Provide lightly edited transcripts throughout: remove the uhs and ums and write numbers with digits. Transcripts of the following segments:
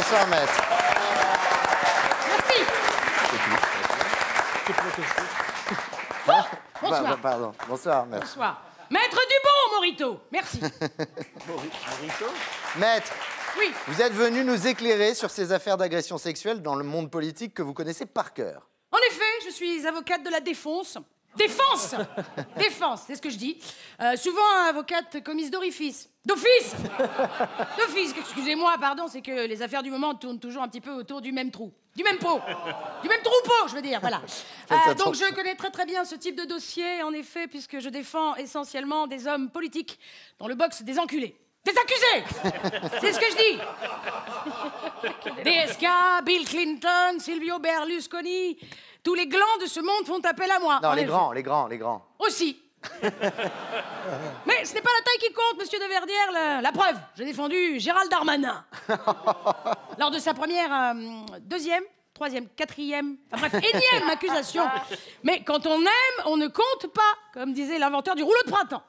Bonsoir, maître. Merci. Bonsoir. Pardon. Bonsoir, maître. Bonsoir. Maître Dubon, Morito. Merci. Morito. Maître. Oui. Vous êtes venu nous éclairer sur ces affaires d'agression sexuelle dans le monde politique que vous connaissez par cœur. En effet, je suis avocate de la défense. Défense. Défense, c'est ce que je dis. Souvent avocate commise d'orifice. D'office. D'office, excusez-moi, pardon, c'est que les affaires du moment tournent toujours un petit peu autour du même trou. Du même pot. Du même troupeau, je veux dire, voilà. Donc je connais très bien ce type de dossier, en effet, puisque je défends essentiellement des hommes politiques dans le box des enculés. Des accusés. C'est ce que je dis. DSK, Bill Clinton, Silvio Berlusconi, tous les glands de ce monde font appel à moi. Non, les grands. Aussi. Mais ce n'est pas la taille qui compte, monsieur de Verdière. La preuve, j'ai défendu Gérald Darmanin. Lors de sa première, deuxième, troisième, quatrième, enfin bref, énième accusation. Mais quand on aime, on ne compte pas, comme disait l'inventeur du rouleau de printemps.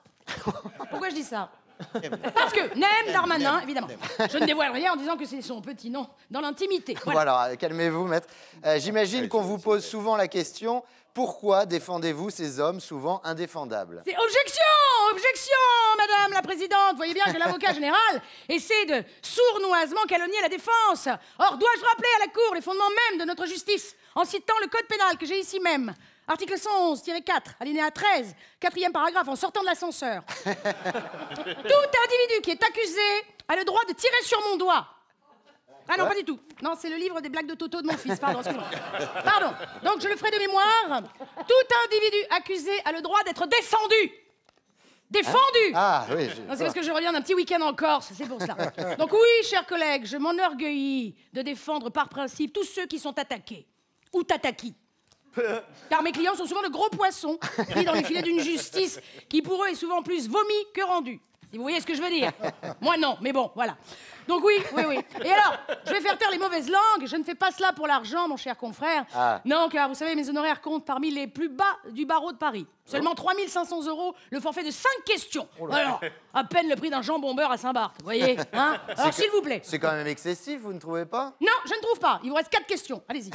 Pourquoi je dis ça? Parce que Nem Darmanin, évidemment. Je ne dévoile rien en disant que c'est son petit nom dans l'intimité. Voilà, calmez-vous, maître. J'imagine qu'on vous pose souvent la question, pourquoi défendez-vous ces hommes souvent indéfendables? C'est objection, madame la présidente. Vous voyez bien que l'avocat général essaie de sournoisement calomnier la défense. Or, dois-je rappeler à la Cour les fondements même de notre justice en citant le code pénal que j'ai ici même? Article 111-4, alinéa 13, quatrième paragraphe, en sortant de l'ascenseur. Tout individu qui est accusé a le droit de tirer sur mon doigt. Ah non, pas du tout. Non, c'est le livre des blagues de Toto de mon fils, pardon, excuse-moi. Pardon, donc je le ferai de mémoire. Tout individu accusé a le droit d'être descendu. Défendu. Ah, oui. C'est parce que je reviens d'un petit week-end en Corse, c'est pour ça. Donc oui, chers collègues, je m'enorgueillis de défendre par principe tous ceux qui sont attaqués. Ou tataki. Car mes clients sont souvent de gros poissons, pris dans les filets d'une justice qui pour eux est souvent plus vomi que rendue. Si vous voyez ce que je veux dire. Moi non, mais bon, voilà. Donc oui. Et alors, je vais faire taire les mauvaises langues, je ne fais pas cela pour l'argent, mon cher confrère. Ah. Non, car vous savez, mes honoraires comptent parmi les plus bas du barreau de Paris. Seulement 3 500 € le forfait de 5 questions. Alors, à peine le prix d'un jambon beurre à Saint-Barth, vous voyez, hein? Alors, s'il vous plaît. C'est quand même excessif, vous ne trouvez pas? Non, je ne trouve pas. Il vous reste 4 questions. Allez-y.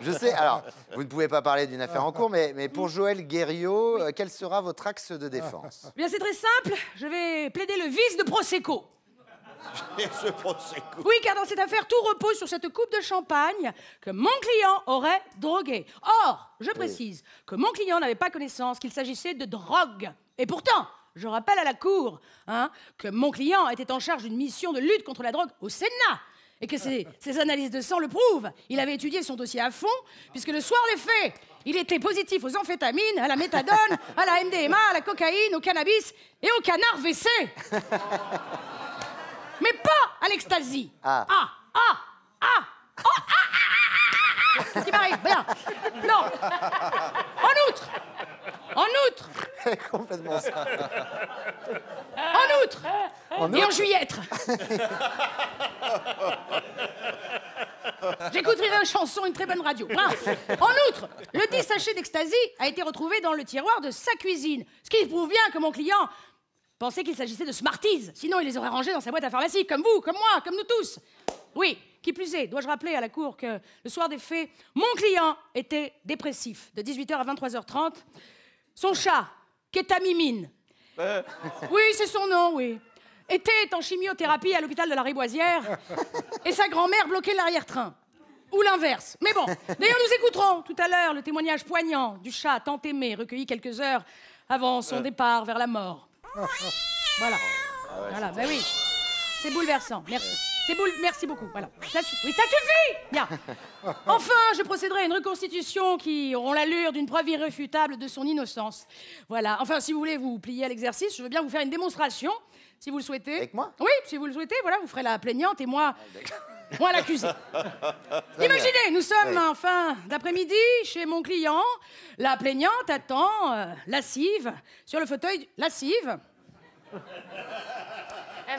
Je sais, alors, vous ne pouvez pas parler d'une affaire en cours, mais pour Joël Guerriot, quel sera votre axe de défense? Bien, c'est très simple. Je vais plaider le vice de Prosecco. Oui, car dans cette affaire, tout repose sur cette coupe de champagne que mon client aurait droguée. Or, je précise que mon client n'avait pas connaissance qu'il s'agissait de drogue. Et pourtant, je rappelle à la Cour que mon client était en charge d'une mission de lutte contre la drogue au Sénat. Et que ses analyses de sang le prouvent. Il avait étudié son dossier à fond, puisque le soir des faits, il était positif aux amphétamines, à la méthadone, à la MDMA, à la cocaïne, au cannabis et au canard WC. Mais pas à l'ecstasy. Qu'est-ce qui m'arrive? Bien. Non. En outre. Complètement ça. En outre. Et en juillettre. J'écouterai une chanson, une très bonne radio. En outre, le 10 sachets d'ecstasy a été retrouvé dans le tiroir de sa cuisine. Ce qui prouve bien que mon client pensait qu'il s'agissait de Smarties. Sinon, il les aurait rangés dans sa boîte à pharmacie, comme vous, comme moi, comme nous tous. Oui, qui plus est, dois-je rappeler à la Cour que le soir des faits, mon client était dépressif, de 18h à 23h30. Son chat, Kétamimine, oui, c'est son nom, oui, était en chimiothérapie à l'hôpital de la Riboisière et sa grand-mère bloquait l'arrière-train. Ou l'inverse. Mais bon, d'ailleurs, nous écouterons tout à l'heure le témoignage poignant du chat tant aimé, recueilli quelques heures avant son départ vers la mort. Voilà. Voilà, ben oui. C'est bouleversant, merci. Merci beaucoup, voilà. Ça suffit. Oui, ça suffit! Bien. Enfin, je procéderai à une reconstitution qui auront l'allure d'une preuve irréfutable de son innocence. Voilà. Enfin, si vous voulez vous plier à l'exercice, je veux bien vous faire une démonstration, si vous le souhaitez. Avec moi? Oui, si vous le souhaitez, voilà, vous ferez la plaignante et moi l'accusé. Imaginez, nous sommes en fin d'après-midi chez mon client. La plaignante attend lascive sur le fauteuil lascive.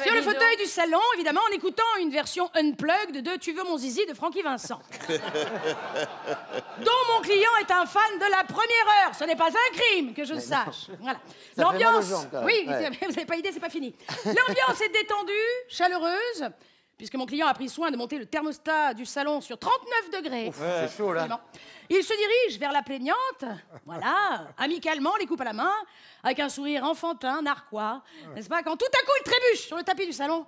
Sur le fauteuil du salon, évidemment, en écoutant une version unplugged de Tu veux mon zizi de Francky Vincent. Dont mon client est un fan de la première heure. Ce n'est pas un crime, que je sache. Voilà. L'ambiance. Oui, vous n'avez pas idée, c'est pas fini. L'ambiance est détendue, chaleureuse. puisque mon client a pris soin de monter le thermostat du salon sur 39 degrés. Ouf, c'est chaud, là. Il se dirige vers la plaignante, voilà, amicalement, les coupes à la main, avec un sourire enfantin, narquois, n'est-ce pas? Quand tout à coup, il trébuche sur le tapis du salon.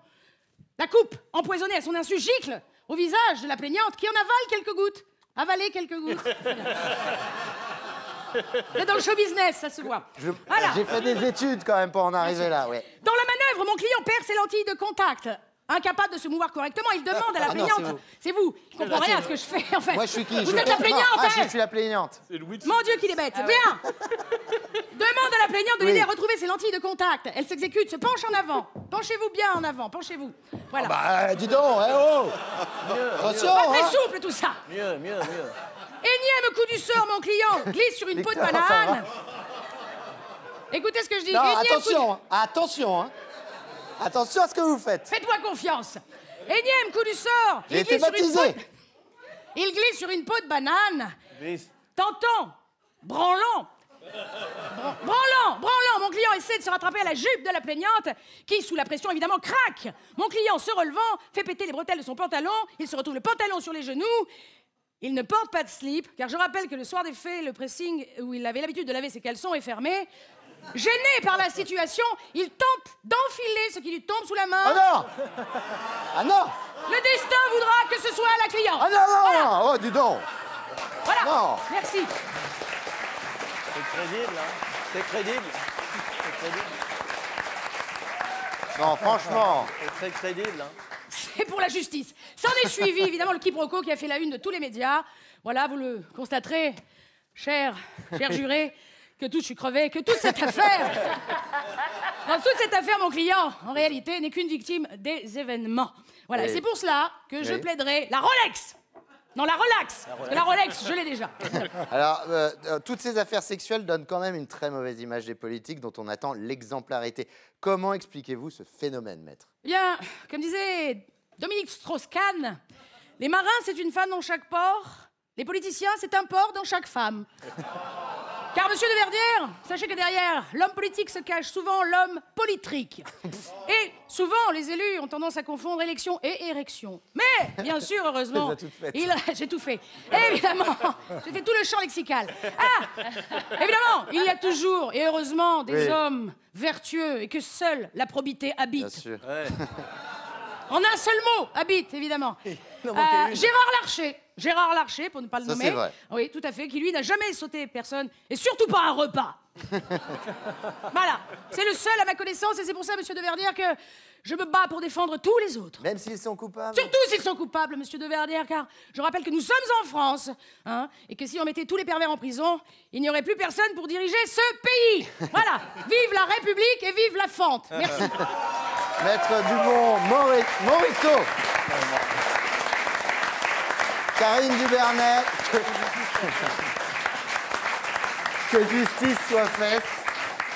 La coupe, empoisonnée à son insu, gicle au visage de la plaignante, qui en avale quelques gouttes. Avaler quelques gouttes. C'est dans le show business, ça se voit. Voilà. J'ai fait des études quand même pour en arriver là, ouais. Dans la manœuvre, mon client perd ses lentilles de contact. Incapable de se mouvoir correctement, il demande à la plaignante. C'est vous. Je comprends rien à ce que je fais, en fait. Moi, je suis qui? Vous êtes la plaignante, hein? Je suis la plaignante. Mon Dieu, qu'il est bête. Bien. Demande à la plaignante de l'aider à retrouver ses lentilles de contact. Elle s'exécute, se penche en avant. Penchez-vous bien en avant, penchez-vous. Voilà. Bah, dis donc, oh! Attention, Pas très hein. souple, tout ça. Mieux. Énième coup du sort, mon client glisse sur une peau de Victor, ça banane. Écoutez ce que je dis. Non, Énième coup attention, attention, hein. Attention à ce que vous faites. Faites-moi confiance. Énième coup du sort. J'ai été baptisé. Il glisse sur une peau de banane. Glisse. Tentant, branlant. Branlant, mon client essaie de se rattraper à la jupe de la plaignante, qui, sous la pression, évidemment, craque. Mon client, se relevant, fait péter les bretelles de son pantalon, il se retrouve le pantalon sur les genoux. Il ne porte pas de slip, car je rappelle que le soir des faits, le pressing où il avait l'habitude de laver ses caleçons est fermé. Gêné par la situation, il tente d'enfiler ce qui lui tombe sous la main. Ah non! Ah non! Le destin voudra que ce soit la cliente. Ah non, non, Voilà. non! Oh, dis donc! Voilà. Non. Merci. C'est crédible, hein? C'est crédible. Non, franchement. C'est très crédible, hein? C'est pour la justice. S'en est suivi, évidemment, le quiproquo qui a fait la une de tous les médias. Voilà, vous le constaterez, cher juré, que je suis crevé, que toute cette affaire, mon client, en réalité, n'est qu'une victime des événements. Voilà, Oui. et c'est pour cela que je Oui. plaiderai la Rolex. Non, la relax. Parce que la Rolex, je l'ai déjà. Alors, toutes ces affaires sexuelles donnent quand même une très mauvaise image des politiques dont on attend l'exemplarité. Comment expliquez-vous ce phénomène, maître? Bien, comme disait Dominique Strauss-Kahn, les marins, c'est une femme dans chaque port, les politiciens, c'est un port dans chaque femme. Car, monsieur de Verdière, sachez que derrière l'homme politique se cache souvent l'homme politrique. Et souvent, les élus ont tendance à confondre élection et érection. Mais, bien sûr, heureusement, j'ai tout fait. Évidemment, j'ai fait tout le champ lexical. Ah, évidemment, il y a toujours, et heureusement, des hommes vertueux et que seule la probité habite. Bien sûr. Ouais. En un seul mot, habite, évidemment. Gérard Larcher, pour ne pas le Ça, nommer. c'est vrai. Oui, tout à fait, qui lui n'a jamais sauté personne, et surtout pas un repas. Voilà, c'est le seul à ma connaissance, et c'est pour ça, monsieur de Verdière, que je me bats pour défendre tous les autres. Même s'ils sont coupables? Surtout s'ils sont coupables, monsieur de Verdière, car je rappelle que nous sommes en France, hein, et que si on mettait tous les pervers en prison, il n'y aurait plus personne pour diriger ce pays. Voilà, vive la République et vive la fente. Merci. Maître Dumont, Morito. Karine Dubernet. Que justice soit faite.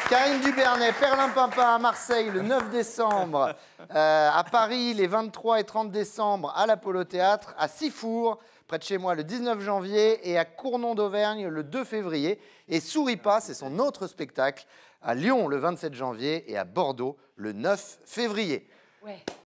Karine Dubernet, Perlimpinpin à Marseille le 9 décembre, à Paris les 23 et 30 décembre à l'Apollo Théâtre, à Sifour, près de chez moi le 19 janvier et à Cournon d'Auvergne le 2 février. Et Souris pas, c'est son autre spectacle, à Lyon le 27 janvier et à Bordeaux le 9 février. Ouais.